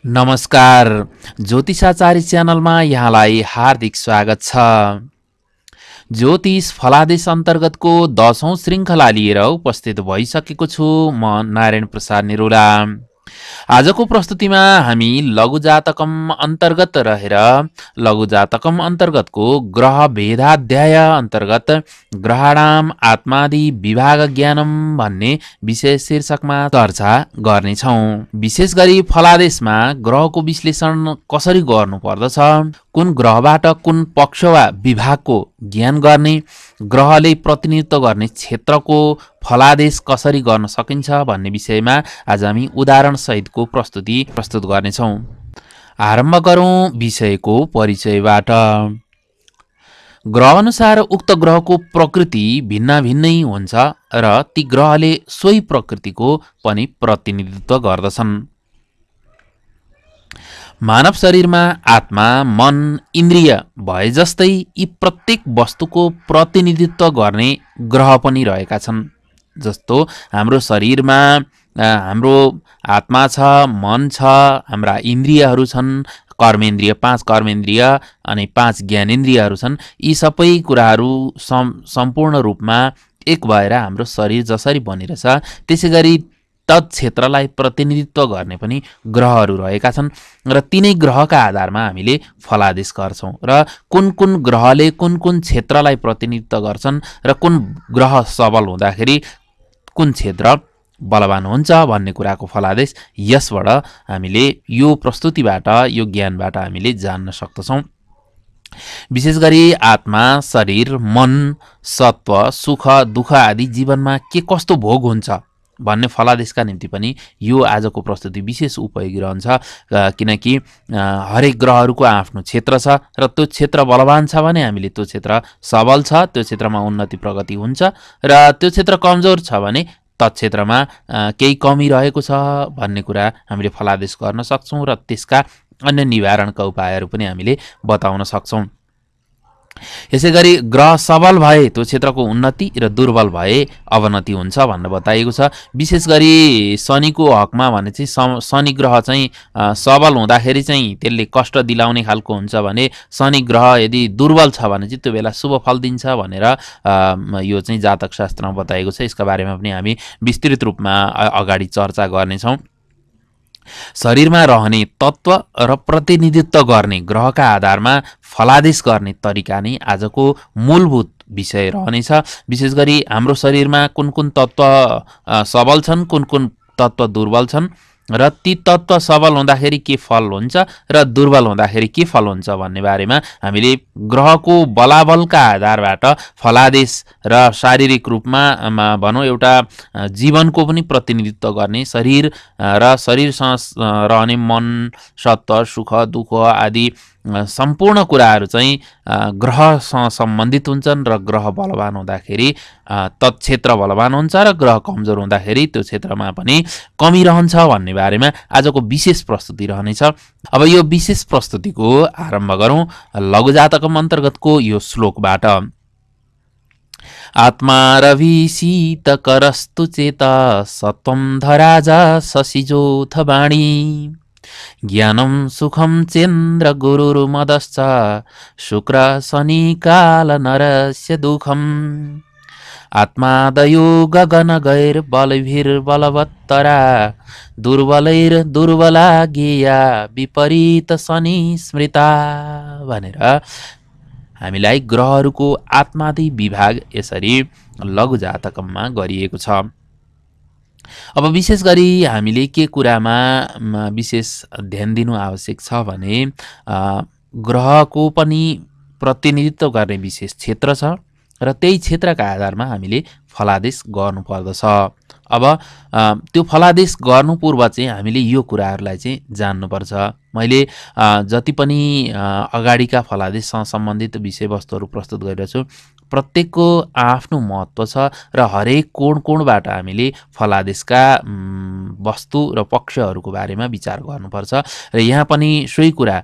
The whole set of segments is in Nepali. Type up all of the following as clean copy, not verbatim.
नमस्कार। ज्योतिषाचार्य च्यानलमा यहाँलाई हार्दिक स्वागत छ। ज्योतिष फलादेश अन्तर्गतको 10औं श्रृङ्खला लिएर उपस्थित भइसकेको छु म नारायण प्रसाद निरोला। आजको प्रस्तुतिमा हामी लघु जातकम अन्तर्गत रहेर लघु जातकम अन्तर्गतको ग्रह भेदाध्याय अन्तर्गत ग्रहाणाम आत्मादि विभाग ज्ञानम भन्ने विषय शीर्षकमा चर्चा गर्नेछौँ। विशेष गरी फलादेशमा ग्रहको विश्लेषण कसरी गर्नुपर्दछ, कुन ग्रहबाट कुन पक्ष वा विभागको ज्ञान गर्ने, ग्रहले प्रतिनिधित्व गर्ने क्षेत्रको फलादेश कसरी गर्न सकिन्छ भन्ने विषयमा आज हामी उदाहरण सहितको प्रस्तुति प्रस्तुत गर्नेछौँ। आरम्भ गरौँ विषयको परिचयबाट। ग्रह अनुसार उक्त ग्रहको प्रकृति भिन्न भिन्नै हुन्छ र ती ग्रहले सोही प्रकृतिको पनि प्रतिनिधित्व गर्दछन्। मानव शरीरमा आत्मा, मन, इन्द्रिय भए जस्तै यी प्रत्येक वस्तुको प्रतिनिधित्व गर्ने ग्रह पनि रहेका छन्। जस्तो हाम्रो शरीरमा हाम्रो आत्मा छ, मन छ, हाम्रा इन्द्रियहरू छन्, कर्मेन्द्रिय 5 कर्मेन्द्रिय अनि 5 ज्ञानेन्द्रियहरू छन्। यी सबै कुराहरू सम्पूर्ण रूपमा एक भएर हाम्रो शरीर जसरी बनिरहेछ त्यसै गरी तत् क्षेत्रलाई प्रतिनिधित्व गर्ने पनि ग्रहहरू रहेका छन् र तिनै ग्रहका आधारमा हामीले फलादेश गर्छौँ र कुन कुन ग्रहले कुन कुन क्षेत्रलाई प्रतिनिधित्व गर्छन् र कुन ग्रह सबल हुँदाखेरि कुन क्षेत्र बलवान हुन्छ भन्ने कुराको फलादेश यसबाट हामीले यो प्रस्तुतिबाट यो ज्ञानबाट हामीले जान्न सक्दछौँ। विशेष गरी आत्मा, शरीर, मन, सत्व, सुख, दुःख आदि जीवनमा के कस्तो भोग हुन्छ भन्ने फलादेशका निम्ति पनि यो आजको प्रस्तुति विशेष उपयोगी रहन्छ। किनकि हरेक ग्रहहरूको आफ्नो क्षेत्र छ र त्यो क्षेत्र बलवान छ भने हामीले त्यो क्षेत्र सबल छ, त्यो क्षेत्रमा उन्नति प्रगति हुन्छ र त्यो क्षेत्र कमजोर छ भने तत्क्षेत्रमा केही कमी रहेको छ भन्ने कुरा हामीले फलादेश गर्न सक्छौँ र त्यसका अन्य निवारणका उपायहरू पनि हामीले बताउन सक्छौँ। यसै गरी ग्रह सबल भए त्यो क्षेत्रको उन्नति र दुर्बल भए अवनति हुन्छ भनेर बताइएको छ। विशेष गरी शनिको हकमा भने चाहिँ शनि ग्रह चाहिँ सबल हुँदाखेरि चाहिँ त्यसले कष्ट दिलाउने खालको हुन्छ भने शनि ग्रह यदि दुर्बल छ भने चाहिँ त्यो बेला शुभ फल दिन्छ भनेर यो चाहिँ जातक शास्त्रमा बताइएको छ। यसका बारेमा पनि हामी विस्तृत रूपमा अगाडि चर्चा गर्नेछौँ। शरीरमा रहने तत्त्व र प्रतिनिधित्व गर्ने ग्रहका आधारमा फलादेश गर्ने तरिका नै आजको मूलभूत विषय रहनेछ। विशेष गरी हाम्रो शरीरमा कुन कुन तत्त्व सबल छन्, कुन कुन तत्त्व दुर्बल छन् र ती तत्त्व सबल हुँदाखेरि के फल हुन्छ र दुर्बल हुँदाखेरि के फल हुन्छ भन्ने बारेमा हामीले ग्रहको बलाबलका आधारबाट फलादेश र शारीरिक रूपमा भनौँ एउटा जीवनको पनि प्रतिनिधित्व गर्ने शरीर र शरीरसँग रहने मन, सत्व, सुख, दुःख आदि सम्पूर्ण कुराहरू चाहिँ ग्रहसँग सम्बन्धित हुन्छन् र ग्रह बलवान हुँदाखेरि तत्क्षेत्र बलवान हुन्छ र ग्रह कमजोर हुँदाखेरि त्यो क्षेत्रमा पनि कमी रहन्छ भन्ने बारेमा आजको विशेष प्रस्तुति रहनेछ। अब यो विशेष प्रस्तुतिको आरम्भ गरौँ लघु जातकम अन्तर्गतको यो श्लोकबाट। आत्मा रवि शीत करस्तु चेत सत्वम धराजा शशिजोथ वाणी ज्ञानम सुखम चेन्द्र गुरुर्मदश्च शुक्र शनि काल नरस्य दुःखम आत्मादयो गगन गैर बलभिर्बलवत्तरा दुर्बलैर दुर्बला गेया विपरीत शनि स्मृता भनेर हामीलाई ग्रहहरूको आत्मादि विभाग यसरी लघु जातकममा गरिएको छ। अब विशेष गरी हामीले के कुरामा विशेष ध्यान दिनु आवश्यक छ भने ग्रहको पनि प्रतिनिधित्व गर्ने विशेष क्षेत्र छ र त्यही क्षेत्रका आधारमा हामीले फलादेश गर्नुपर्दछ। अब त्यो फलादेश गर्नु पूर्व चाहिँ हामीले यो कुराहरूलाई चाहिँ जान्नुपर्छ। मैले जति पनि अगाडिका फलादेशसँग सम्बन्धित विषयवस्तुहरू प्रस्तुत गरिरहेको छु प्रत्येकको आफ्नो महत्त्व छ र हरेक कोणबाट हामीले फलादेशका वस्तु र पक्षहरूको बारेमा विचार गर्नुपर्छ र यहाँ पनि सोही कुरा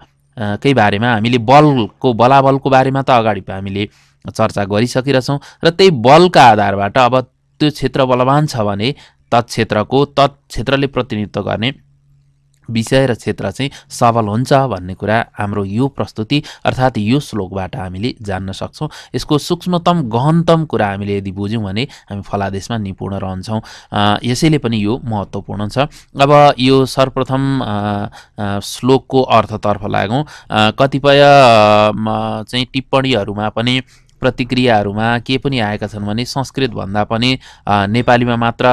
कै बारेमा हामीले बलाबलको बारेमा त अगाडि हामीले चर्चा गरिसकिरहेछौँ र त्यही बलका आधारबाट अब त्यो क्षेत्र बलवान छ भने तत्क्षेत्रले प्रतिनिधित्व गर्ने विषय र क्षेत्र चाहिँ सबल हुन्छ भन्ने कुरा हाम्रो यो प्रस्तुति अर्थात् यो श्लोकबाट हामीले जान्न सक्छौँ। यसको सूक्ष्मतम गहनतम कुरा हामीले यदि बुझ्यौँ भने हामी फलादेशमा निपुण रहन्छौँ। यसैले पनि यो महत्त्वपूर्ण छ। अब यो सर्वप्रथम श्लोकको अर्थतर्फ लागौँ। कतिपय चाहिँ टिप्पणीहरूमा पनि प्रतिक्रियाहरूमा के पनि आएका छन् भने संस्कृतभन्दा पनि नेपालीमा मात्र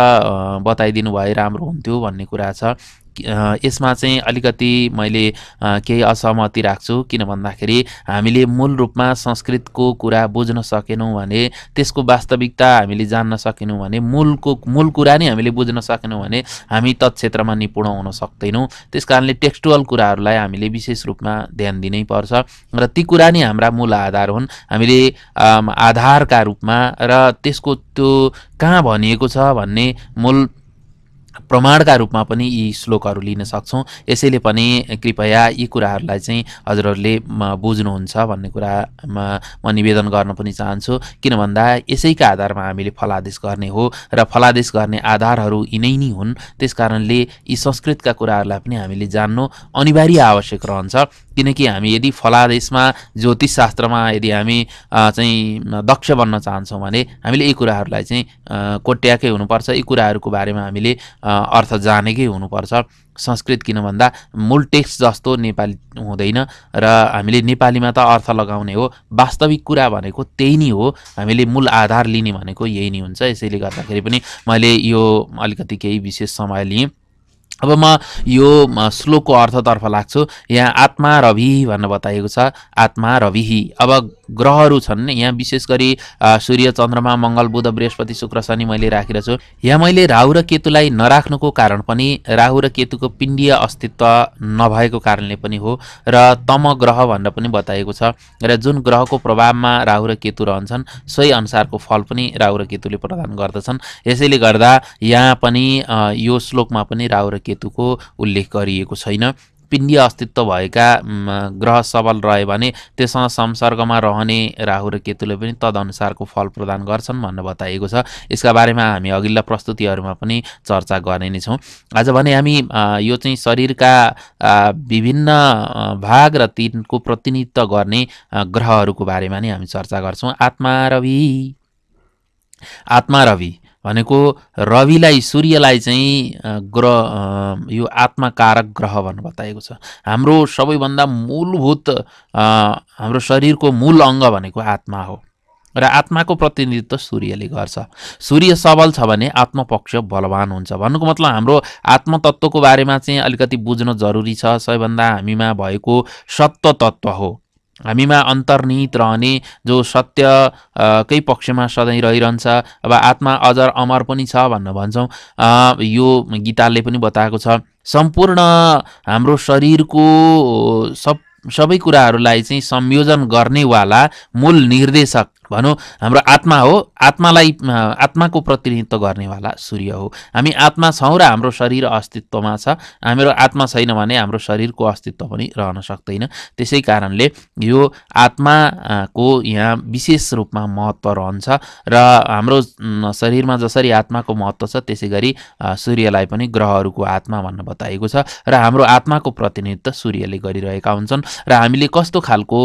बताइदिनु भए राम्रो हुन्थ्यो भन्ने कुरा छ। यसमा चाहिँ अलिकति मैले केही असहमति राख्छु। किन भन्दाखेरि हामीले मूल रूपमा संस्कृतको कुरा बुझ्न सकेनौँ भने, त्यसको वास्तविकता हामीले जान्न सकेनौँ भने, मूल कुरा नै हामीले बुझ्न सकेनौँ भने हामी तत्क्षेत्रमा निपुण हुन सक्दैनौँ। त्यसकारणले टेक्स्टुअल कुराहरूलाई हामीले विशेष रूपमा ध्यान दिनै पर्छ र ती कुरा नै हाम्रा मूल आधार हुन्। हामीले आधारका रूपमा र त्यसको त्यो कहाँ भनिएको छ भन्ने मूल प्रमाणका रूपमा पनि यी श्लोकहरू लिन सक्छौँ। यसैले पनि कृपया यी कुराहरूलाई चाहिँ हजुरहरूले बुझ्नुहुन्छ भन्ने कुरा म निवेदन गर्न पनि चाहन्छु। किन भन्दा यसैका आधारमा हामीले फलादेश गर्ने हो र फलादेश गर्ने आधारहरू यिनै नै हुन्। त्यसकारणले यी संस्कृतका कुराहरूलाई पनि हामीले जान्नु अनिवार्य आवश्यक रहन्छ। किनकि हामी यदि फलादेशमा ज्योतिषशास्त्रमा यदि हामी चाहिँ दक्ष बन्न चाहन्छौँ भने हामीले यी कुराहरूलाई चाहिँ कोट्याएकै हुनुपर्छ। यी कुराहरूको बारेमा हामीले अर्थ जानेकै हुनुपर्छ। संस्कृत किन भन्दा मूल टेक्स्ट जस्तो नेपाली हुँदैन र हामीले नेपालीमा त अर्थ लगाउने हो, वास्तविक कुरा भनेको त्यही नै हो। हामीले मूल आधार लिने भनेको यही नै हुन्छ। यसैले गर्दाखेरि पनि मैले यो अलिकति केही विशेष समय लिएँ। अब म यो श्लोकको अर्थतर्फ लाग्छु। यहाँ आत्मा रवि भनेर बताइएको छ। आत्मा रविही। अब ग्रहहरू छन् यहाँ, विशेष गरी सूर्य, चन्द्रमा, मङ्गल, बुध, बृहस्पति, शुक्र, शनि मैले राखेको छु। यहाँ मैले राहु र केतुलाई नराख्नुको कारण पनि राहु र केतुको पिण्डीय अस्तित्व नभएको कारणले पनि हो र तम ग्रह भनेर पनि बताइएको छ। र जुन ग्रहको प्रभावमा राहु र केतु रहन्छन् सोही अनुसारको फल पनि राहु र केतुले प्रदान गर्दछन्। यसैले गर्दा यहाँ पनि यो श्लोकमा पनि राहु र केतुको उल्लेख गरिएको छैन। पिण्डीय अस्तित्व भएका ग्रह सबल रह्यो भने त्यससँग संसर्गमा रहने राहु र केतुले पनि तदनुसारको फल प्रदान गर्छन् भनेर बताइएको छ। यसका बारेमा हामी अघिल्ला प्रस्तुतिहरूमा पनि चर्चा गर्ने नै छौँ। आज भने हामी यो चाहिँ शरीरका विभिन्न भाग र तिनको प्रतिनिधित्व गर्ने ग्रहहरूको बारेमा नै हामी चर्चा गर्छौँ। आत्मा रवि। आत्मा रवि भनेको रविलाई, सूर्यलाई चाहिँ यो आत्माकारक ग्रह भनेर बताएको छ। हाम्रो सबैभन्दा मूलभूत हाम्रो शरीरको मूल अङ्ग भनेको आत्मा हो र आत्माको प्रतिनिधित्व सूर्यले गर्छ। सूर्य सबल छ भने आत्मपक्ष बलवान हुन्छ। भन्नुको मतलब हाम्रो आत्मतत्त्वको बारेमा चाहिँ अलिकति बुझ्न जरुरी छ। सबैभन्दा हामीमा भएको सत्व तत्त्व हो, हामीमा अन्तर्निहित रहने जो सत्यकै पक्षमा सधैँ रहिरहन्छ। अब आत्मा अजर अमर पनि छ भनेर भन्छौँ। यो गीताले पनि बताएको छ। सम्पूर्ण हाम्रो शरीरको सबै कुराहरूलाई चाहिँ संयोजन गर्नेवाला मूल निर्देशक भनौँ हाम्रो आत्मा हो। आत्माको प्रतिनिधित्व गर्नेवाला सूर्य हो। हामी आत्मा छौँ र हाम्रो शरीर अस्तित्वमा छ। हाम्रो आत्मा छैन भने हाम्रो शरीरको अस्तित्व पनि रहन सक्दैन। त्यसै कारणले यो आत्माको यहाँ विशेष रूपमा महत्त्व रहन्छ र हाम्रो शरीरमा जसरी आत्माको महत्त्व छ त्यसै गरी सूर्यलाई पनि ग्रहहरूको आत्मा भन्न बताइएको छ र हाम्रो आत्माको प्रतिनिधित्व सूर्यले गरिरहेका हुन्छन्। र हामीले कस्तो खालको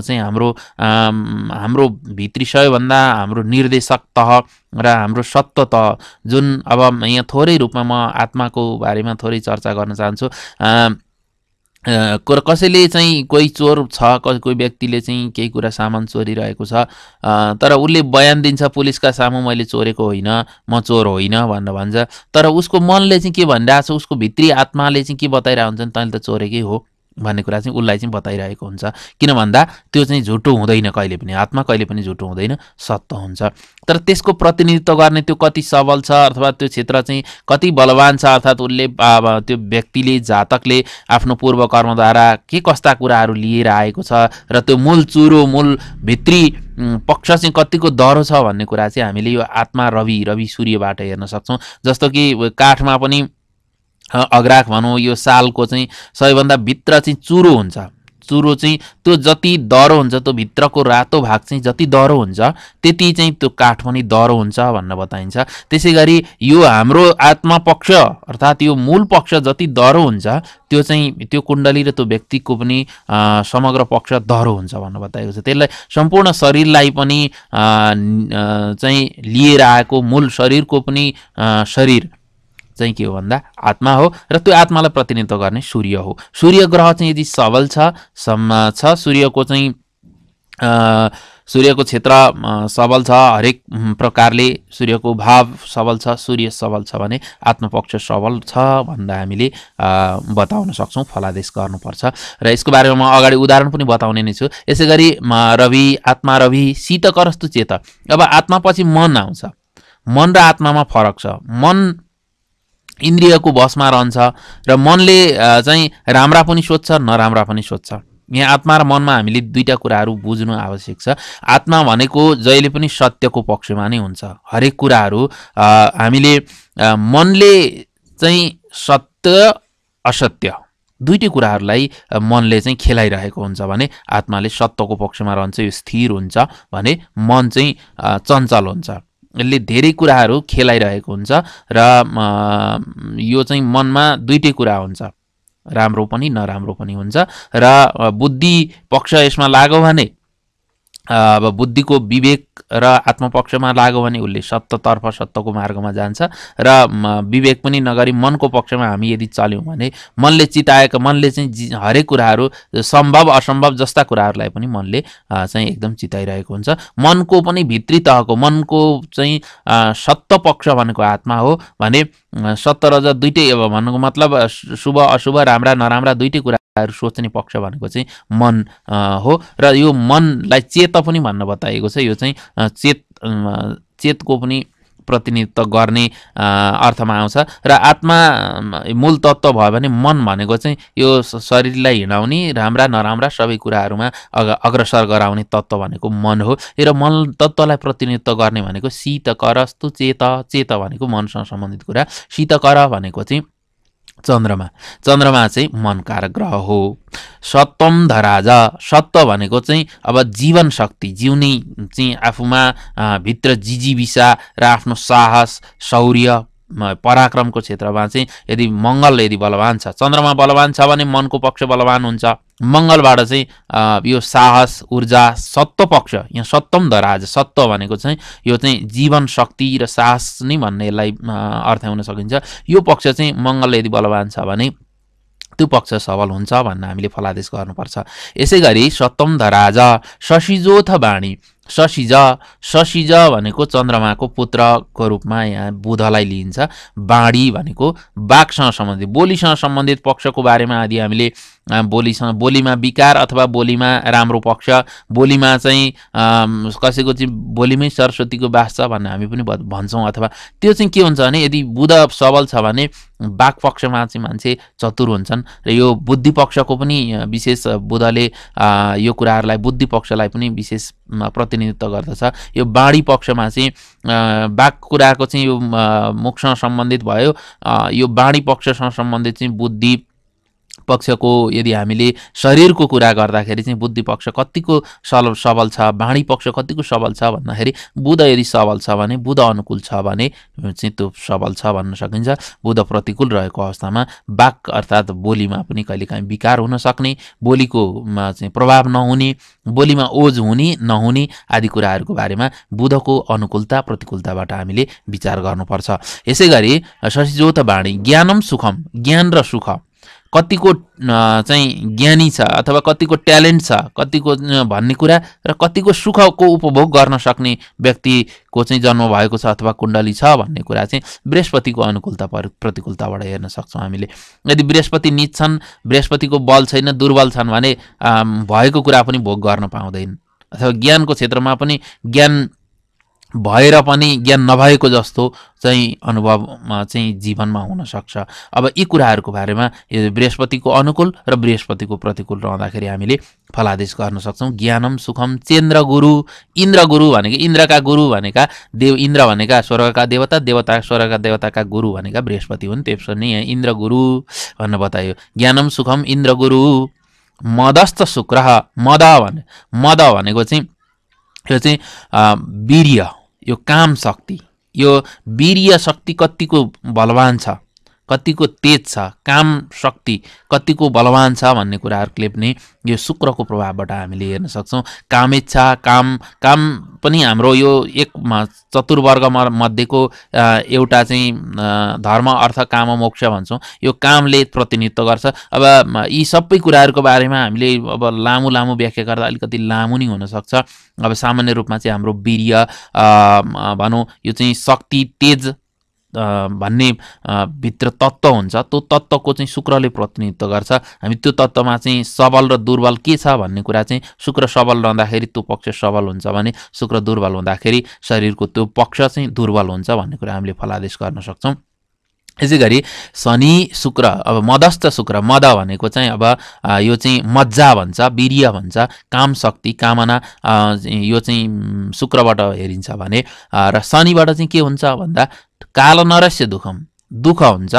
चाहिँ हाम्रो भित्री सबैभन्दा हाम्रो निर्देशक तह र हाम्रो सत्व तह जुन, अब यहाँ थोरै रूपमा म आत्माको बारेमा थोरै चर्चा गर्न चाहन्छु। कसैले चाहिँ कोही चोर छ, कोही व्यक्तिले चाहिँ केही कुरा सामान चोरिरहेको छ, तर उसले बयान दिन्छ पुलिसका सामु मैले चोरेको होइन, म चोर होइन भनेर भन्छ। तर उसको मनले चाहिँ के भनिरहेको छ, उसको भित्री आत्माले चाहिँ के बताइरहेको हुन्छ नि, तैँले त चोरेकै हो भन्ने कुरा चाहिँ उसलाई चाहिँ बताइरहेको हुन्छ। किन भन्दा त्यो चाहिँ झुटो हुँदैन कहिले पनि, आत्मा कहिले पनि झुटो हुँदैन, सत्य हुन्छ। तर त्यसको प्रतिनिधित्व गर्ने त्यो कति सबल छ अथवा त्यो क्षेत्र चाहिँ कति बलवान छ, अर्थात् उसले त्यो व्यक्तिले, जातकले आफ्नो पूर्व कर्मद्वारा के कस्ता कुराहरू लिएर आएको छ र त्यो मूल चुरो, मूल भित्री पक्ष चाहिँ कतिको दह्रो छ भन्ने कुरा चाहिँ हामीले यो आत्मा रवि सूर्यबाट हेर्न सक्छौँ। जस्तो कि काठमा पनि अग्राख भनौँ, यो सालको चाहिँ सबैभन्दा भित्र चाहिँ चुरो हुन्छ। चुरो चाहिँ त्यो जति दह्रो हुन्छ, त्यो भित्रको रातो भाग चाहिँ जति दह्रो हुन्छ त्यति चाहिँ त्यो काठ पनि दह्रो हुन्छ भनेर बताइन्छ। त्यसै गरी यो हाम्रो आत्मा पक्ष अर्थात् यो मूल पक्ष जति दह्रो हुन्छ त्यो चाहिँ त्यो कुण्डली र त्यो व्यक्तिको पनि समग्र पक्ष दह्रो हुन्छ भनेर बताएको छ। त्यसलाई सम्पूर्ण शरीरलाई पनि चाहिँ लिएर आएको मूल शरीरको पनि शरीर चाहिँ के हो भन्दा आत्मा हो र त्यो आत्मालाई प्रतिनिधित्व गर्ने सूर्य हो। सूर्य ग्रह चाहिँ यदि सबल छ सूर्यको चाहिँ सूर्यको क्षेत्र सबल छ, हरेक प्रकारले सूर्यको भाव सबल छ, सूर्य सबल छ भने आत्मपक्ष सबल छ भन्दा हामीले बताउन सक्छौँ, फलादेश गर्नुपर्छ। र यसको बारेमा म अगाडि उदाहरण पनि बताउने नै छु। यसै गरी रवि, आत्मा रवि, शीतकरस्तु चेत। अब आत्मापछि मन आउँछ। मन र आत्मामा फरक छ। मन इन्द्रियको बसमा रहन्छ र मनले चाहिँ राम्रा पनि सोध्छ, नराम्रा पनि सोध्छ। यहाँ आत्मा र मनमा हामीले दुईटा कुराहरू बुझ्नु आवश्यक छ। आत्मा भनेको जहिले पनि सत्यको पक्षमा नै हुन्छ। हरेक कुराहरू हामीले मनले चाहिँ सत्य असत्य दुईटै कुराहरूलाई मनले चाहिँ खेलाइरहेको हुन्छ भने आत्माले सत्यको पक्षमा रहन्छ, यो स्थिर हुन्छ भने मन चाहिँ चञ्चल हुन्छ। यसले धेरै कुराहरू खेलाइरहेको हुन्छ र यो चाहिँ मनमा दुईटै कुरा हुन्छ, राम्रो पनि नराम्रो पनि हुन्छ। र बुद्धि पक्ष यसमा लाग्यो भने अब बुद्धिको विवेक र आत्मपक्षमा लाग्यो भने उसले सत्यतर्फ सत्यको मार्गमा जान्छ र विवेक पनि नगरी मनको पक्षमा हामी यदि चल्यौँ भने मनले चिताएको मनले चाहिँ हरेक कुराहरू सम्भव असम्भव जस्ता कुराहरूलाई पनि मनले चाहिँ एकदम चिताइरहेको हुन्छ। मनको पनि भित्री तहको मनको चाहिँ सत्य पक्ष भनेको आत्मा हो भने सत्य रज दुईटै अब भन्नुको मतलब शुभ अशुभ राम्रा नराम्रा दुईटै कुराहरू सोच्ने पक्ष भनेको चाहिँ मन हो र यो मनलाई चेत पनि भन्न बताइएको छ। यो चाहिँ चेतको पनि प्रतिनिधित्व गर्ने अर्थमा आउँछ र आत्मा मूल तत्त्व भयो भने मन भनेको चाहिँ यो शरीरलाई हिँडाउने राम्रा नराम्रा सबै कुराहरूमा अग्रसर गराउने तत्त्व भनेको मन हो। र मन तत्त्वलाई प्रतिनिधित्व गर्ने भनेको शीतकरस्तु चेत। चेत भनेको मनसँग सम्बन्धित कुरा, शीतकर भनेको चाहिँ चन्द्रमा। चन्द्रमा चाहिँ मनकारक ग्रह हो। सत्वम धराज, सत्व भनेको चाहिँ अब जीवन शक्ति, जिउने चाहिँ आफूमा भित्र जिजीविसा र आफ्नो साहस शौर्य पराक्रमको क्षेत्रमा चाहिँ यदि मङ्गल यदि बलवान छ, चन्द्रमा बलवान छ भने मनको पक्ष बलवान हुन्छ। मङ्गलबाट चाहिँ यो साहस ऊर्जा सत्व पक्ष, यहाँ सत्वम धराज सत्व भनेको चाहिँ यो चाहिँ जीवन शक्ति र साहस नै भन्ने यसलाई अर्थ हुन सकिन्छ। यो पक्ष चाहिँ मङ्गल यदि बलवान छ भने त्यो पक्ष सबल हुन्छ भन्न हामीले फलादेश गर्नुपर्छ। यसै गरी सत्वम धराज शशिजोथ वाणी। शशिज भनेको चन्द्रमाको पुत्रको रूपमा यहाँ बुधलाई लिइन्छ। वाणी भनेको वाक्सँग सम्बन्धित बोलीसँग सम्बन्धित पक्षको बारेमा यदि हामीले बोलीमा विकार अथवा बोलीमा राम्रो पक्ष, बोलीमा चाहिँ कसैको चाहिँ बोलीमै सरस्वतीको बास छ भन्ने हामी पनि भन्छौँ। अथवा त्यो चाहिँ के हुन्छ भने यदि बुध सबल छ भने वाक पक्षमा चाहिँ मान्छे चतुर हुन्छन् र यो बुद्धि पक्षको पनि विशेष बुधले यो कुराहरूलाई बुद्धि पक्षलाई पनि विशेष प्रतिनिधित्व गर्दछ। यो वाणी पक्षमा चाहिँ वाक कुराको चाहिँ यो मुखसँग सम्बन्धित भयो। यो वाणी पक्षसँग सम्बन्धित चाहिँ बुद्धि पक्षको यदि हामीले शरीरको कुरा गर्दाखेरि चाहिँ बुद्धि पक्ष कतिको सबल छ, वाणी पक्ष कतिको सबल छ भन्दाखेरि बुध यदि सबल छ भने, बुध अनुकूल छ भने चाहिँ त्यो सबल छ भन्न सकिन्छ। बुध प्रतिकूल रहेको अवस्थामा वाक अर्थात् बोलीमा पनि कहिलेकाहीँ विकार हुन सक्ने, बोलीको चाहिँ प्रभाव नहुने, बोलीमा ओज हुने नहुने आदि कुराहरूको बारेमा बुधको अनुकूलता प्रतिकूलताबाट हामीले विचार गर्नुपर्छ। यसै गरी शशिजोत वाणी ज्ञानम सुखम, ज्ञान र सुख, कतिको चाहिँ ज्ञानी छ अथवा कतिको ट्यालेन्ट छ, कतिको भन्ने कुरा र कतिको सुखको उपभोग गर्न सक्ने व्यक्तिको चाहिँ जन्म भएको छ अथवा कुण्डली छ भन्ने कुरा चाहिँ बृहस्पतिको अनुकूलता प्रतिकूलताबाट हेर्न सक्छौँ हामीले। यदि बृहस्पति नीच छन्, बृहस्पतिको बल छैन, दुर्बल छन् भने भएको कुरा पनि भोग गर्न पाउँदैन। अथवा ज्ञानको क्षेत्रमा पनि ज्ञान भएर पनि ज्ञान नभएको जस्तो चाहिँ अनुभवमा चाहिँ जीवनमा हुन सक्छ। अब यी कुराहरूको बारेमा यो बृहस्पतिको अनुकूल र बृहस्पतिको प्रतिकूल रहँदाखेरि हामीले फलादेश गर्न सक्छौँ। ज्ञानम सुखम चेन्द्र गुरु, इन्द्र गुरु भनेको इन्द्रका गुरु भनेका देव, इन्द्र भनेका स्वर्गका देवता, देवता स्वर्गका देवताका गुरु भनेका बृहस्पति हुन्। त्यसरी नै यहाँ इन्द्र गुरु भन्न बतायो। ज्ञानम सुखम इन्द्र गुरु मदस्थ शुक्र मद भनेको चाहिँ यो चाहिँ वीर्य, यो काम शक्ति, यो वीर्य शक्ति कतिको बलवान छ, कतिको तेज छ, काम शक्ति कतिको बलवान छ भन्ने कुराहरूले पनि यो शुक्रको प्रभावबाट हामीले हेर्न सक्छौँ। कामेच्छा, काम पनि हाम्रो यो एक चतुर्वर्ग मध्येको एउटा चाहिँ धर्म अर्थ काम मोक्ष भन्छौँ, यो कामले प्रतिनिधित्व गर्छ। अब यी सबै कुराहरूको बारेमा हामीले अब लामो व्याख्या गर्दा अलिकति लामो नै हुनसक्छ। अब सामान्य रूपमा चाहिँ हाम्रो वीर्य भनौँ, यो चाहिँ शक्ति, तेज भन्ने भित्र तत्त्व हुन्छ, त्यो तत्त्वको चाहिँ शुक्रले प्रतिनिधित्व गर्छ। हामी त्यो तत्त्वमा चाहिँ सबल र दुर्बल के छ भन्ने कुरा चाहिँ शुक्र सबल रहँदाखेरि त्यो पक्ष सबल हुन्छ भने शुक्र दुर्बल हुँदाखेरि शरीरको त्यो पक्ष चाहिँ दुर्बल हुन्छ भन्ने कुरा हामीले फलादेश गर्न सक्छौँ। यसै गरी शनि शुक्र, अब मदस्थ शुक्र, मद भनेको चाहिँ अब यो चाहिँ मज्जा भन्छ, वीर्य भन्छ, काम शक्ति, कामना, यो चाहिँ शुक्रबाट हेरिन्छ भने। र शनिबाट चाहिँ के हुन्छ भन्दा काल नरस्य दुःख हुन्छ।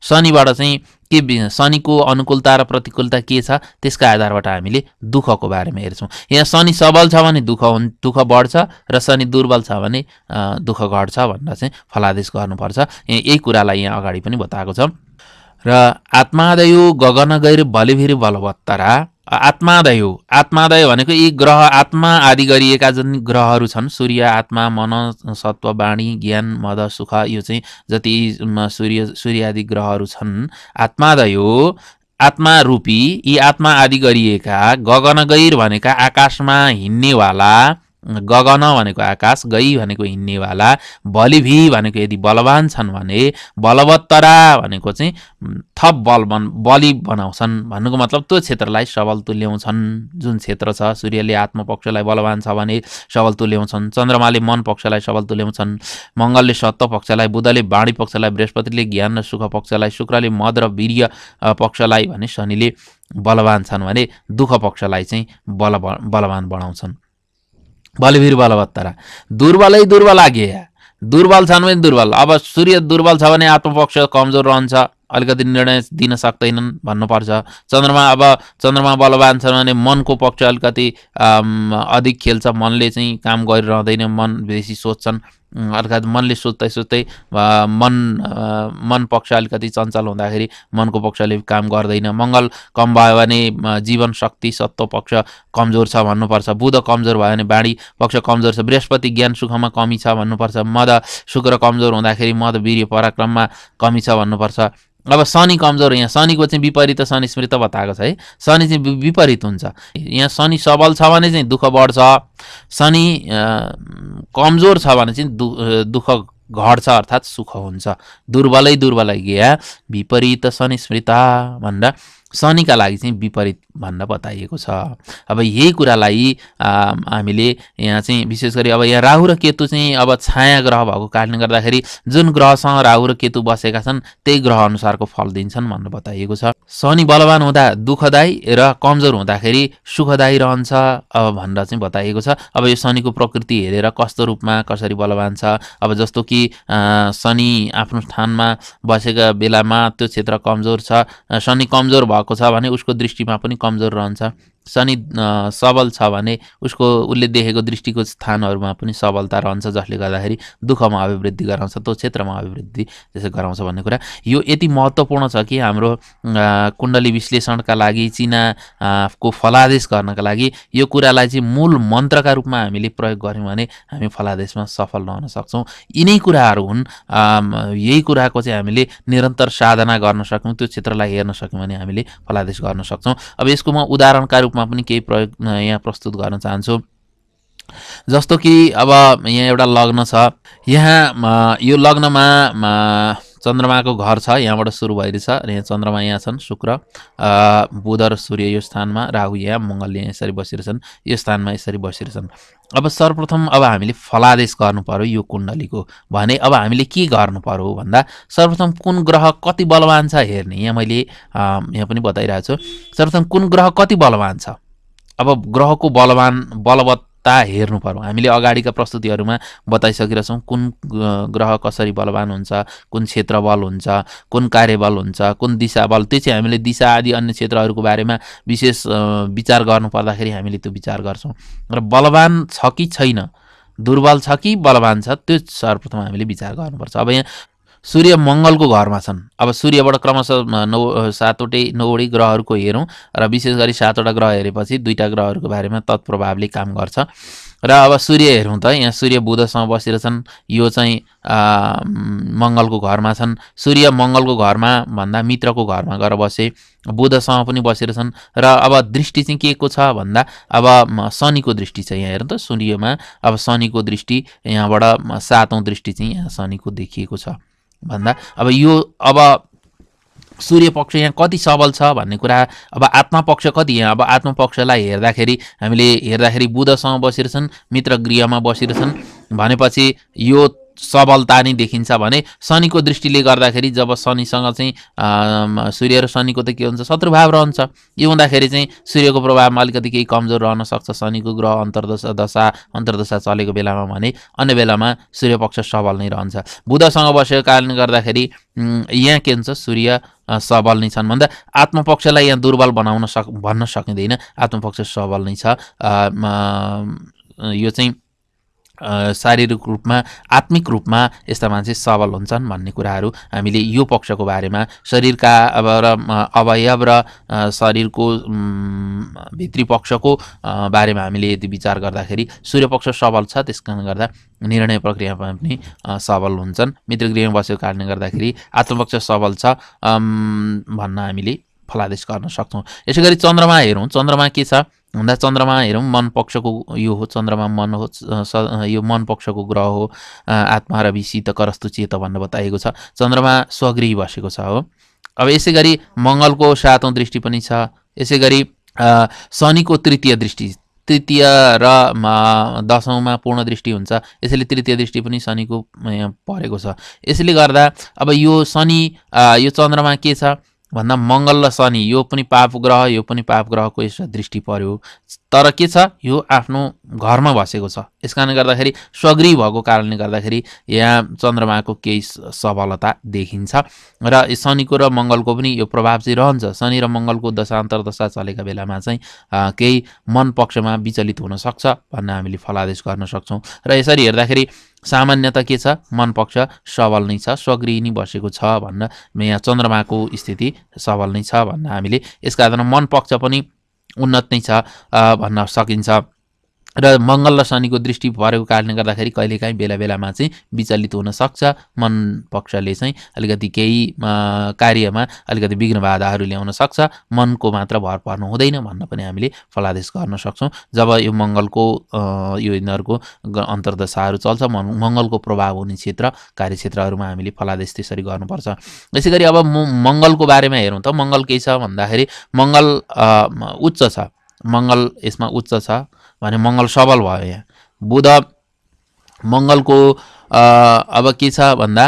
शनिबाट चाहिँ के, शनिको अनुकूलता र प्रतिकूलता के छ त्यसका आधारबाट हामीले दुःखको बारेमा हेर्छौँ। यहाँ शनि सबल छ भने दुःख बढ्छ र शनि दुर्बल छ भने दुःख घट्छ भनेर चाहिँ फलादेश गर्नुपर्छ। यही कुरालाई यहाँ अगाडि पनि बताएको छ। र आत्मादयो गगन गैर बलिभिर बलवत्तरा, आत्मादय भनेको यी ग्रह आत्मा आदि गरिएका जुन ग्रहहरू छन्, सूर्य, आत्मा, मन, सत्व, वाणी, ज्ञान, मद, सुख, यो चाहिँ जति सूर्य आदि ग्रहहरू छन्, आत्मादयो आत्मा रूपी यी आत्मा आदि गरिएका, गगन गैर भनेका आकाशमा हिँड्नेवाला, गगन भनेको आकाश, गई भनेको हिँड्नेवाला, बलिभी भनेको यदि बलवान छन् भने, बलवत्तरा भनेको चाहिँ थप बलि बनाउँछन् भन्नुको मतलब त्यो क्षेत्रलाई सबल तुल्याउँछन्। जुन क्षेत्र छ, सूर्यले आत्मपक्षलाई बलवान छ भने सबल तुल्याउँछन्, चन्द्रमाले मन पक्षलाई सबल तुल्याउँछन्, मङ्गलले सत्व पक्षलाई, बुधले वाणी पक्षलाई, बृहस्पतिले ज्ञान र सुख पक्षलाई, शुक्रले मद र वीर्य पक्षलाई भने शनिले बलवान छन् भने दुःख पक्षलाई चाहिँ बलवान बनाउँछन्। बलवीर बलवत्तरा, दुर्बलै दुर्बल आज्ञेय, दुर्बल छन् भने दुर्बल। अब सूर्य दुर्बल छ भने आत्मपक्ष कमजोर रहन्छ, अलिकति निर्णय दिन सक्दैनन् भन्नुपर्छ। चन्द्रमा बलवान छ भने मनको पक्ष अलिकति अधिक खेल्छ, मनले चाहिँ काम गरिरहँदैन, मन बेसी सोच्छन्, अर्थात् मनले सोच्दै मन पक्ष अलिकति चञ्चल हुँदाखेरि मनको पक्षले काम गर्दैन। मङ्गल कम भयो भने जीवन शक्ति सत्व पक्ष कमजोर छ भन्नुपर्छ। बुध कमजोर भयो भने वाणी पक्ष कमजोर छ। बृहस्पति ज्ञान सुखमा कमी छ भन्नुपर्छ। मद शुक्र कमजोर हुँदाखेरि मद वीर्य पराक्रममा कमी छ भन्नुपर्छ। अब शनि कमजोर, यहाँ शनिको चाहिँ विपरीत शनि स्मृत बताएको छ है, शनि चाहिँ विपरीत हुन्छ। यहाँ शनि सबल छ भने चाहिँ दुःख बढ्छ, शनि कमजोर छ भने चाहिँ दुःख घट्छ अर्थात् सुख हुन्छ। दुर्बलै गया विपरीत शनि स्मृता भनेर शनिका लागि चाहिँ विपरीत भनेर बताइएको छ। अब यही कुरालाई हामीले यहाँ चाहिँ विशेष गरी अब यहाँ राहु र केतु चाहिँ अब छाया ग्रह भएको कारणले गर्दाखेरि जुन ग्रहसँग राहु र केतु बसेका छन् त्यही ग्रह अनुसारको फल दिन्छन् भनेर बताइएको छ। शनि बलवान हुँदा दुःखदायी र कमजोर हुँदाखेरि सुखदायी रहन्छ भनेर चाहिँ बताइएको छ। अब यो शनिको प्रकृति हेरेर कस्तो रूपमा कसरी बलवान छ, अब जस्तो कि शनि आफ्नो स्थानमा बसेका बेलामा त्यो क्षेत्र कमजोर छ, शनि कमजोर भएको छ भने उसको दृष्टिमा पनि कमजोर रहन्छ। शनि सबल छ भने उसले देखेको दृष्टिको स्थानहरूमा पनि सबलता रहन्छ, जसले गर्दाखेरि दुःखमा अभिवृद्धि गराउँछ, त्यो क्षेत्रमा अभिवृद्धि त्यसै गराउँछ भन्ने कुरा यो यति महत्त्वपूर्ण छ कि हाम्रो कुण्डली विश्लेषणका लागि, चिनाको फलादेश गर्नका लागि यो कुरालाई चाहिँ मूल मन्त्रका रूपमा हामीले प्रयोग गऱ्यौँ भने हामी फलादेशमा सफल रहन सक्छौँ। यिनै कुराहरू हुन्, यही कुराको चाहिँ हामीले निरन्तर साधना गर्न सक्यौँ, त्यो क्षेत्रलाई हेर्न सक्यौँ भने हामीले फलादेश गर्न सक्छौँ। अब यसको म उदाहरणका रूपमा पनि केही प्रयोग यहाँ प्रस्तुत गर्न चाहन्छु। जस्तो कि अब यहाँ एउटा लग्न छ, यहाँ यो लग्नमा चन्द्रमाको घर छ, यहाँबाट सुरु भइरहेछ र यहाँ चन्द्रमा यहाँ छन्, शुक्र बुध र सूर्य यो स्थानमा, राहु यहाँ, मङ्गल यहाँ यसरी बसिरहेछन्, यो स्थानमा यसरी बसिरहेछन्। अब सर्वप्रथम अब हामीले फलादेश गर्नु पर्यो यो कुण्डलीको भने अब हामीले के गर्नु पर्यो भन्दा सर्वप्रथम कुन ग्रह कति बलवान छ हेर्ने। यहाँ मैले यहाँ पनि बताइरहेको छु, सर्वप्रथम कुन ग्रह कति बलवान छ। अब ग्रहको बलवत्ता हेर्नु पर्यो। हामीले अगाडिका प्रस्तुतिहरूमा बताइसकेका छौँ कुन ग्रह कसरी बलवान हुन्छ, कुन क्षेत्र बल हुन्छ, कुन कार्यबल हुन्छ, कुन दिशा बल। त्यो चाहिँ हामीले दिशा आदि अन्य क्षेत्रहरूको बारेमा विशेष विचार गर्नु पर्दाखेरि हामीले त्यो विचार गर्छौँ। र बलवान छ कि छैन, दुर्बल छ कि बलवान छ, त्यो सर्वप्रथम हामीले विचार गर्नुपर्छ। अब यहाँ सूर्य मङ्गलको घरमा छन्। अब सूर्यबाट क्रमशः 9वटै ग्रहहरूको हेरौँ र विशेष गरी 7वटा ग्रह हेरेपछि 2टा ग्रहहरूको बारेमा तत्प्रभावले काम गर्छ। र अब सूर्य हेरौँ त, यहाँ सूर्य बुधसँग बसिरहेछन्, यो चाहिँ मङ्गलको घरमा छन्। सूर्य मङ्गलको घरमा भन्दा मित्रको घरमा गएर बसे, बुधसँग पनि बसिरहेछन्। र अब दृष्टि चाहिँ के को छ भन्दा अब शनिको दृष्टि छ। यहाँ हेर्नु त सूर्यमा अब शनिको दृष्टि, यहाँबाट 7औं दृष्टि चाहिँ यहाँ शनिको देखिएको छ भन्दा अब यो अब सूर्य पक्ष यहाँ कति सबल छ भन्ने कुरा। अब आत्मा पक्ष कति, यहाँ अब आत्मा पक्षलाई हेर्दाखेरि बुधसँग बसिरहेछन्, मित्र गृहमा बसिरहेछन् भनेपछि यो सबलता नै देखिन्छ भने शनिको दृष्टिले गर्दाखेरि जब शनिसँग चाहिँ सूर्य र शनिको त के हुन्छ, शत्रुभाव रहन्छ। यो हुँदाखेरि चाहिँ सूर्यको प्रभावमा अलिकति केही कमजोर रहन सक्छ शनिको ग्रह अन्तर्दशा चलेको बेलामा, भने अन्य बेलामा सूर्य पक्ष सबल नै रहन्छ। बुधसँग बसेको कारणले गर्दाखेरि यहाँ के हुन्छ, सूर्य सबल नै छन् भन्दा आत्मपक्षलाई यहाँ दुर्बल भन्न सकिँदैन, आत्मपक्ष सबल नै छ। यो चाहिँ शारीरिक रूपमा आत्मिक रूपमा यस्ता मान्छे सबल हुन्छन् भन्ने कुराहरू हामीले यो पक्षको बारेमा, शरीरका अवयव र शरीरको भित्री पक्षको बारेमा हामीले यदि विचार गर्दाखेरि सूर्य पक्ष सबल छ, त्यस कारणले गर्दा निर्णय प्रक्रियामा पनि सबल हुन्छन्। मित्रगृहमा बसेको कारणले गर्दाखेरि आत्मपक्ष सबल छ भन्न हामीले फलादेश गर्न सक्छौँ। यसै गरी चन्द्रमा हेरौँ, चन्द्रमा के छ भन्दा चन्द्रमा हेरौँ मन पक्षको यो हो, चन्द्रमा मन हो, यो मन पक्षको ग्रह हो। आत्मा र शीत करस्तु चेत भनेर बताइएको छ। चन्द्रमा स्वगृही बसेको छ हो। अब यसै गरी मङ्गलको 7औं दृष्टि पनि छ। यसै गरी शनिको तृतीय र 10औंमा पूर्ण दृष्टि हुन्छ, यसैले तृतीय दृष्टि पनि शनिको परेको छ। यसैले गर्दा अब यो शनि यो चन्द्रमा के छ भन्दा मङ्गल र शनि यो पनि पाप ग्रह, यो पनि पाप ग्रहको यसो दृष्टि पर्यो। तर के छ, यो आफ्नो घरमा बसेको छ। यस कारणले गर्दाखेरि स्वगृही भएको कारणले गर्दाखेरि यहाँ चन्द्रमाको केही सबलता देखिन्छ। र शनिको र मङ्गलको पनि यो प्रभाव चाहिँ रहन्छ। शनि र मङ्गलको दशा चलेका बेलामा चाहिँ केही मन पक्षमा विचलित हुन सक्छ भन्न हामीले फलादेश गर्न सक्छौँ। र यसरी हेर्दाखेरि सामान्यतः के छ, मन पक्ष सबल नै छ, स्वगृही नै बसेको छ भन्न, यहाँ चन्द्रमाको स्थिति सबल नै छ भन्न हामीले यसका आधारमा मन पक्ष पनि उन्नत नै छ भन्न सकिन्छ। र मङ्गल र शनिको दृष्टि परेको कारणले गर्दाखेरि कहिलेकाहीँ बेलामा चाहिँ विचलित हुन सक्छ। मन पक्षले चाहिँ अलिकति केही कार्यमा अलिकति विघ्न बाधाहरू ल्याउन सक्छ, मनको मात्र भर पर्नु हुँदैन भन्न पनि हामीले फलादेश गर्न सक्छौँ। जब यो मङ्गलको यो यिनीहरूको अन्तर्दशाहरू चल्छ, मङ्गलको प्रभाव हुने क्षेत्र कार्यक्षेत्रहरूमा हामीले फलादेश त्यसरी गर्नुपर्छ। यसै गरी अब मङ्गलको बारेमा हेरौँ त, मङ्गल के छ भन्दाखेरि मङ्गल उच्च छ। मङ्गल यसमा उच्च छ भने मङ्गल सबल भयो। यहाँ बुध मङ्गलको अब के छ भन्दा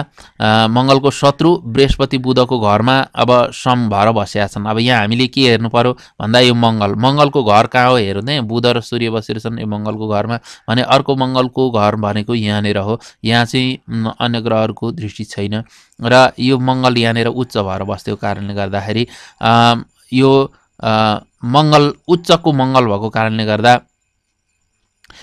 मङ्गलको शत्रु बृहस्पति बुधको घरमा अब सम भएर बसेका छन्। अब यहाँ हामीले के हेर्नु पर्यो भन्दा यो मङ्गलको घर कहाँ हो हेरौँ त, बुध र सूर्य बसिरहेछन् यो मङ्गलको घरमा भने अर्को मङ्गलको घर भनेको यहाँनिर हो। यहाँ चाहिँ अन्य ग्रहहरूको दृष्टि छैन र यो मङ्गल यहाँनिर उच्च भएर बसेको कारणले गर्दाखेरि यो मङ्गल उच्चको मङ्गल भएको कारणले गर्दा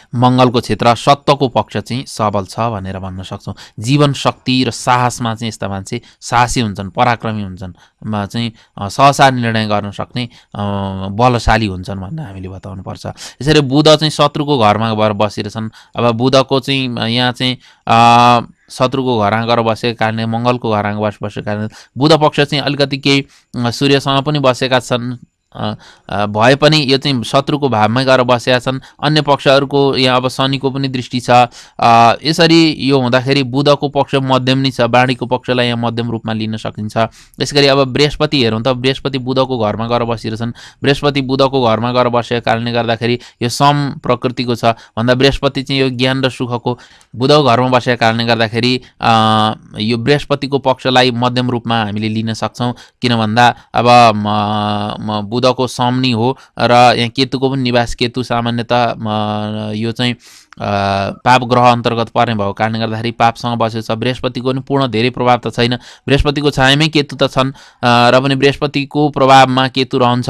मङ्गलको क्षेत्र सत्वको पक्ष चाहिँ सबल छ भनेर भन्न सक्छौँ। जीवन शक्ति र साहसमा चाहिँ यस्ता मान्छे साहसी हुन्छन्, पराक्रमी हुन्छन्, चाहिँ सहसा निर्णय गर्न सक्ने बलशाली हुन्छन् भन्न हामीले बताउनुपर्छ। यसरी बुध चाहिँ शत्रुको घरमा गएर बसिरहेछन्। अब बुधको चाहिँ यहाँ चाहिँ शत्रुको घरमा गएर बसेको कारणले मङ्गलको घरमा बसेको कारणले बुध पक्ष चाहिँ अलिकति केही सूर्यसँग पनि बसेका छन् भए पनि यो चाहिँ शत्रुको भावमै गएर बसेका छन्। अन्य पक्षहरूको यहाँ अब शनिको पनि दृष्टि छ। यसरी यो हुँदाखेरि बुधको पक्ष मध्यम नै छ, वाणीको पक्षलाई यहाँ मध्यम रूपमा लिन सकिन्छ। यसरी अब बृहस्पति हेरौँ त, बृहस्पति बुधको घरमा गएर बसिरहेछन्। बृहस्पति बुधको घरमा गएर बसेको कारणले गर्दाखेरि यो सम प्रकृतिको छ भन्दा बृहस्पति चाहिँ यो ज्ञान र सुखको, बुधको घरमा बसेको कारणले गर्दाखेरि यो बृहस्पतिको पक्षलाई मध्यम रूपमा हामीले लिन सक्छौँ। किन भन्दा अब बुधको समनी हो र यहाँ केतुको पनि निवास केतु सामान्यतः यो चाहिँ पाप ग्रह अन्तर्गत पर्ने भएको कारणले गर्दाखेरि पापसँग बसेको छ। बृहस्पतिको पनि पूर्ण धेरै प्रभाव त छैन, बृहस्पतिको छायामै केतु त छन् र पनि बृहस्पतिको प्रभावमा केतु रहन्छ।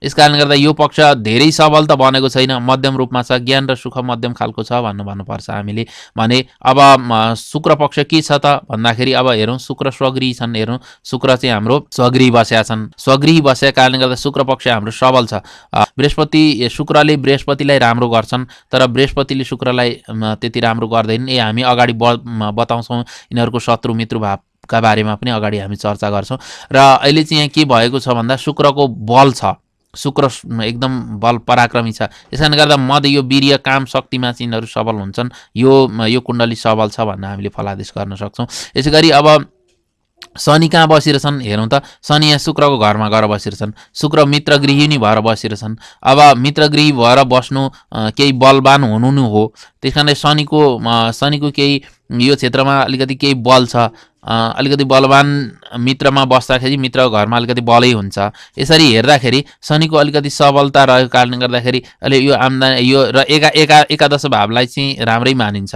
यस कारणले गर्दा यो पक्ष धेरै सबल त बनेको छैन, मध्यम रूपमा छ, ज्ञान र सुख मध्यम खालको छ भन्नुपर्छ हामीले। भने अब शुक्र पक्ष के छ त भन्दाखेरि अब हेरौँ, शुक्र स्वगृही छन्। हेरौँ, शुक्र चाहिँ हाम्रो स्वगृही बसेका छन्। स्वगृही बसेका कारणले गर्दा शुक्र पक्ष हाम्रो सबल छ। शुक्रले बृहस्पतिलाई राम्रो गर्छन्, तर बृहस्पतिले शुक्रलाई त्यति राम्रो गर्दैनन्। हामी अगाडि बताउँछौँ यिनीहरूको शत्रु मित्र भावका बारेमा पनि अगाडि हामी चर्चा गर्छौँ। र अहिले चाहिँ यहाँ के भएको छ भन्दा शुक्रको बल छ, शुक्र एकदम बल पराक्रमी छ। यस कारणले गर्दा मद यो वीर्य काम शक्तिमा चाहिँ यिनीहरू सबल हुन्छन्। यो कुण्डली सबल छ भन्न हामीले फलादेश गर्न सक्छौँ। यसै गरी अब शनि कहाँ बसिरहेछन् हेरौँ त। शनि यहाँ शुक्रको घरमा गएर बसिरहेछन्। शुक्र मित्र गृही नै भएर बसिरहेछन्। अब मित्र गृही भएर बस्नु केही बलवान हुनु नै हो। त्यस कारणले शनिको केही यो क्षेत्रमा अलिकति केही बल छ। अलिकति बलवान मित्रमा बस्दाखेरि मित्रको घरमा अलिकति बलै हुन्छ। यसरी हेर्दाखेरि शनिको अलिकति सबलता रहेको कारणले गर्दाखेरि अहिले यो आम्दानी यो र एकादश भावलाई चाहिँ राम्रै मानिन्छ।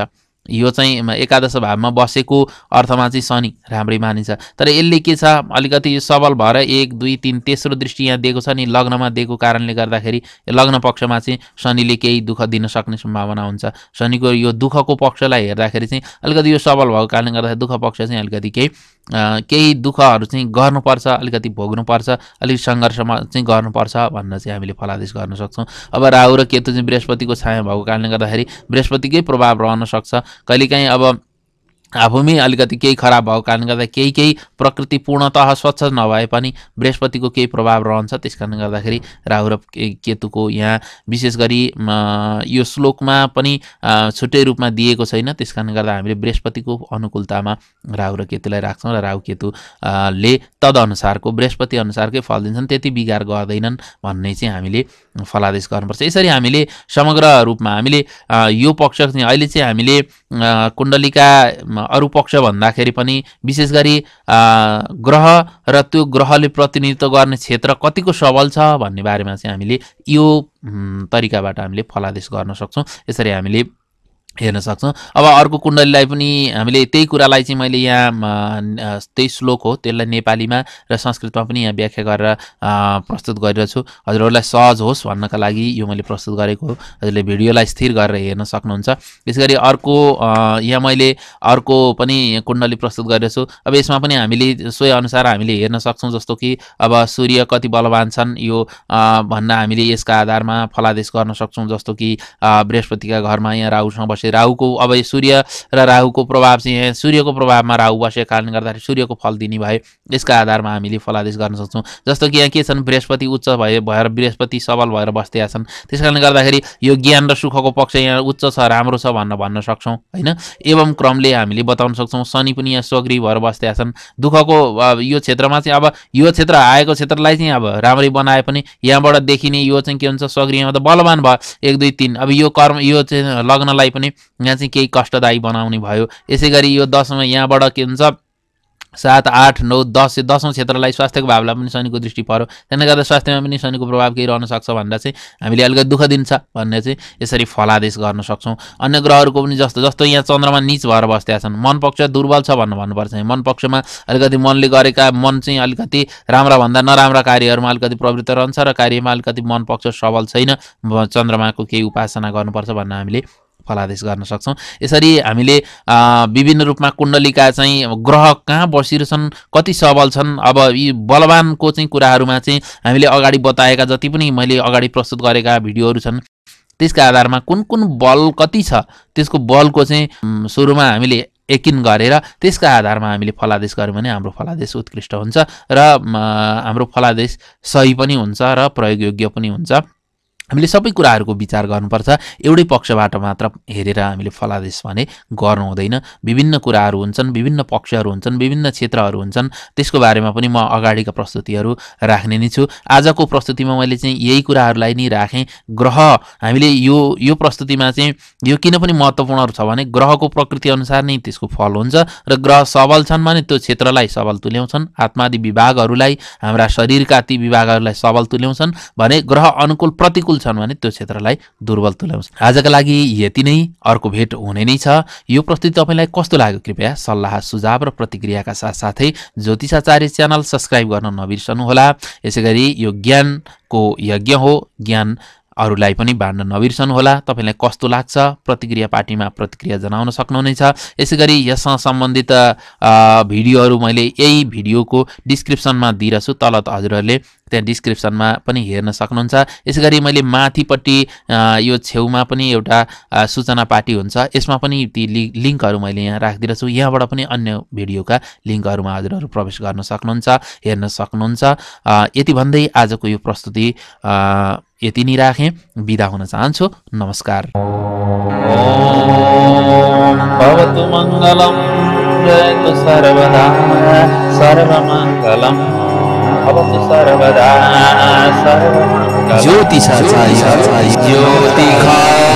यो चाहिँ एकादश भावमा बसेको अर्थमा चाहिँ शनि राम्रै मानिन्छ। तर यसले के छ, अलिकति सबल भएर 1 2 3 तेस्रो दृष्टि यहाँ दिएको छ नि, लग्नमा दिएको कारणले गर्दाखेरि लग्न पक्षमा चाहिँ शनिले केही दुःख दिन सक्ने सम्भावना हुन्छ। शनिको यो दुःखको पक्षलाई हेर्दाखेरि चाहिँ अलिकति यो सबल भएको कारणले गर्दाखेरि दुःख पक्ष चाहिँ अलिकति केही दुःखहरू चाहिँ गर्नुपर्छ, अलिकति भोग्नुपर्छ, अलिकति सङ्घर्षमा चाहिँ गर्नुपर्छ भन्न चाहिँ हामीले फलादेश गर्न सक्छौँ। अब राहु र केतु चाहिँ बृहस्पतिको छाया भएको कारणले गर्दाखेरि बृहस्पतिकै प्रभाव रहन सक्छ। कहिलेकाहीँ अब आफूमै अलिकति केही खराब भएको कारणले गर्दा केही प्रकृति पूर्णतः स्वच्छ नभए पनि बृहस्पतिको केही प्रभाव रहन्छ। त्यस कारणले गर्दाखेरि राहु र केतुको यहाँ विशेष गरी यो श्लोकमा पनि छुट्टै रूपमा दिएको छैन। त्यस कारणले गर्दा हामीले बृहस्पतिको अनुकूलतामा राहु र केतुलाई राख्छौँ र राहु केतुले तदनुसारको बृहस्पति अनुसारकै फल दिन्छन्, त्यति बिगार गर्दैनन् भन्ने चाहिँ हामीले फलादेश गर्नुपर्छ। यसरी हामीले समग्र रूपमा हामीले यो पक्ष चाहिँ अहिले चाहिँ हामीले कुण्डलीका अरू पक्ष भन्दाखेरि पनि विशेष गरी ग्रह र त्यो ग्रहले प्रतिनिधित्व गर्ने क्षेत्र कतिको सबल छ भन्ने बारेमा चाहिँ हामीले यो तरिकाबाट हामीले फलादेश गर्न सक्छौँ। यसरी हामीले हेर्न सक्छौँ। अब अर्को कुण्डलीलाई पनि हामीले त्यही कुरालाई चाहिँ मैले यहाँ त्यही श्लोक हो त्यसलाई नेपालीमा र संस्कृतमा पनि यहाँ व्याख्या गरेर प्रस्तुत गरिरहेछु। हजुरहरूलाई सहज होस् भन्नका लागि यो मैले प्रस्तुत गरेको हो। हजुरले भिडियोलाई स्थिर गरेर हेर्न सक्नुहुन्छ। यसगरी अर्को यहाँ मैले अर्को पनि कुण्डली प्रस्तुत गरिरहेछु। अब यसमा पनि हामीले सोही अनुसार हामीले हेर्न सक्छौँ, जस्तो कि अब सूर्य कति बलवान छन् यो भन्न हामीले यसका आधारमा फलादेश गर्न सक्छौँ। जस्तो कि बृहस्पतिका घरमा यहाँ राहुसँग बसे राहुको अब सूर्य र राहुको प्रभाव चाहिँ यहाँ सूर्यको प्रभावमा राहु बसेको कारणले गर्दाखेरि सूर्यको फल दिने भए यसका आधारमा हामीले फलादेश गर्न सक्छौँ। जस्तो कि यहाँ के छन्, बृहस्पति उच्च भएर बृहस्पति सबल भएर बस्दै छन्। त्यस कारणले गर्दाखेरि यो ज्ञान र सुखको पक्ष यहाँ उच्च छ, राम्रो छ भन्न सक्छौँ होइन। एवं क्रमले हामीले बताउन सक्छौँ शनि पनि यहाँ स्वगृही भएर बस्दै छन्। दुःखको यो क्षेत्रमा चाहिँ अब यो क्षेत्र आएको क्षेत्रलाई चाहिँ अब राम्रै बनाए पनि यहाँबाट देखिने यो चाहिँ के हुन्छ, स्वगृहमा त बलवान भयो 1 2 3। अब यो कर्म यो चाहिँ लग्नलाई पनि यहाँ चाहिँ केही कष्टदायी बनाउने भयो। यसै गरी यो 10मा यहाँबाट के हुन्छ 7 8 9 10 10औं क्षेत्रलाई स्वास्थ्यको भावलाई पनि शनिको दृष्टि पर्यो। त्यसले गर्दा स्वास्थ्यमा पनि शनिको प्रभाव केही रहन सक्छ भनेर चाहिँ हामीले अलिकति दुःख दिन्छ भन्ने चाहिँ यसरी फलादेश गर्न सक्छौँ। अन्य ग्रहहरूको पनि जस्तो यहाँ चन्द्रमा नीच भएर बस्दै छन्, मन पक्ष दुर्बल छ भन्नुपर्छ। मन पक्षमा अलिकति मनले गरेका मन चाहिँ अलिकति राम्रा भन्दा नराम्रा कार्यहरूमा अलिकति प्रवृत्त रहन्छ र कार्यमा अलिकति मन पक्ष सबल छैन, चन्द्रमाको केही उपासना गर्नुपर्छ भन्न हामीले फलादेश गर्न सक्छौँ। यसरी हामीले विभिन्न रूपमा कुण्डलीका चाहिँ ग्रह कहाँ बसिरहेछन्, कति सबल छन्, अब यी बलवानको चाहिँ कुराहरूमा चाहिँ हामीले अगाडि बताएका जति पनि मैले अगाडि प्रस्तुत गरेका भिडियोहरू छन् त्यसका आधारमा कुन कुन बल कति छ त्यसको बलको चाहिँ सुरुमा हामीले यकिन गरेर त्यसका आधारमा हामीले फलादेश गर्यौँ भने हाम्रो फलादेश उत्कृष्ट हुन्छ र हाम्रो फलादेश सही पनि हुन्छ र प्रयोगयोग्य पनि हुन्छ। हामीले सबै कुराहरूको विचार गर्नुपर्छ। एउटै पक्षबाट मात्र हेरेर हामीले फलादेश भने गर्नु हुँदैन। विभिन्न कुराहरू हुन्छन्, विभिन्न पक्षहरू हुन्छन्, विभिन्न क्षेत्रहरू हुन्छन्। त्यसको बारेमा पनि म अगाडिका प्रस्तुतिहरू राख्ने नै छु। आजको प्रस्तुतिमा मैले चाहिँ यही कुराहरूलाई नै राखेँ। ग्रह हामीले यो प्रस्तुतिमा चाहिँ यो किन पनि महत्त्वपूर्ण छ भने ग्रहको प्रकृति अनुसार नै त्यसको फल हुन्छ र ग्रह सबल छन् भने त्यो क्षेत्रलाई सबल तुल्याउँछन्। आत्मादि विभागहरूलाई, हाम्रा शरीरका ती विभागहरूलाई सबल तुल्याउँछन् भने ग्रह अनुकूल प्रतिकूल छन् भने त्यो क्षेत्रलाई दुर्बल तुल्याउँछन्। आजका लागि यति नै, अर्को भेट हुने नै छ। यो प्रस्तुति तपाईँलाई कस्तो लाग्यो कृपया सल्लाह सुझाव र प्रतिक्रियाका साथसाथै ज्योतिषाचार्य च्यानल सब्स्क्राइब गर्न नबिर्सनुहोला। यसैगरी यो ज्ञानको यज्ञ हो, ज्ञान अरूलाई पनि बाँड्न नबिर्सनुहोला। तपाईँलाई कस्तो लाग्छ प्रतिक्रिया पार्टीमा प्रतिक्रिया जनाउन सक्नुहुनेछ। यसैगरी यससँग सम्बन्धित भिडियोहरू मैले यही भिडियोको डिस्क्रिप्सनमा दिइरहेछु, तल हजुरहरूले त्यहाँ डिस्क्रिप्सनमा पनि हेर्न सक्नुहुन्छ। यसैगरी मैले माथिपट्टि यो छेउमा पनि एउटा सूचना पार्टी हुन्छ, यसमा पनि ती लिङ्कहरू मैले यहाँ राखिदिरहेछु। यहाँबाट पनि अन्य भिडियोका लिङ्कहरूमा हजुरहरू प्रवेश गर्न सक्नुहुन्छ, हेर्न सक्नुहुन्छ। यति भन्दै आजको यो प्रस्तुति यति नै राखेँ, बिदा हुन चाहन्छु। नमस्कार। भवतु मङ्गलम् जयतु सर्वदा सर्वमङ्गलम् भवतु सर्वदा सर्वमङ्गलम्। ज्योतिषाचार्य ज्योतिषाचार्य